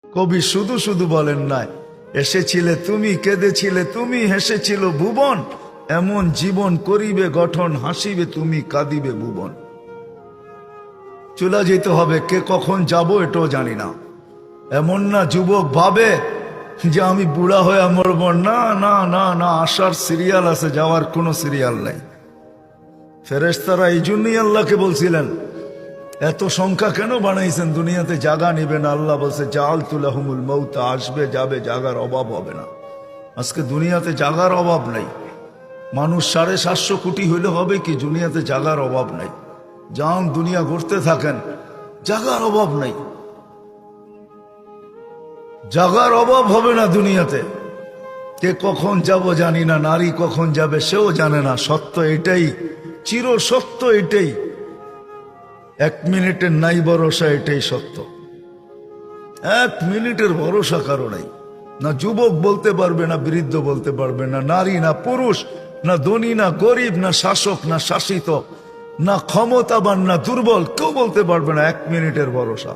কবি শুধু শুধু বলেন নাই, এসেছিলে তুমি, কেঁদেছিলে তুমি, হেসেছিল ভুবন, এমন জীবন করিবে গঠন, হাসিবে তুমি, কাঁদিবে ভুবন। চলে যেতে হবে, কে কখন যাব এটাও জানি না। এমন না যুবক ভাবে যে আমি বুড়া হয়ে মরব, না না না না, আসার সিরিয়াল আছে, যাওয়ার কোনো সিরিয়াল নেই। ফেরেশতারা এই জন্যই আল্লাহকে বলছিলেন, এত সংখ্যা কেন বানাইছেন, দুনিয়াতে জায়গা নিবে না। আল্লাহ বলছে জাআলতু লাহুমুল মাউত, আসবে যাবে, জায়গার অভাব হবে না। আজকে দুনিয়াতে জায়গার অভাব নাই। মানুষ 750 কোটি হইলে হবে কি, দুনিয়াতে জায়গার অভাব নাই। যান দুনিয়া ঘুরতে থাকেন, জায়গার অভাব নাই, জায়গার অভাব হবে না দুনিয়াতে। কে কখন যাব জানি না, নারী কখন যাবে সেও জানে না। সত্য এটাই, চির সত্য এটাই, 1 মিনিটের নাই ভরসা, এটাই সত্য। 1 মিনিটের ভরসা কারো নাই। না যুবক বলতে পারবে, না বৃদ্ধ বলতে পারবে, না নারী না পুরুষ, না ধনী না গরিব, না শাসক না শাসিত, না ক্ষমতাবান না দুর্বল, কেউ বলতে পারবে না 1 মিনিটের ভরসা।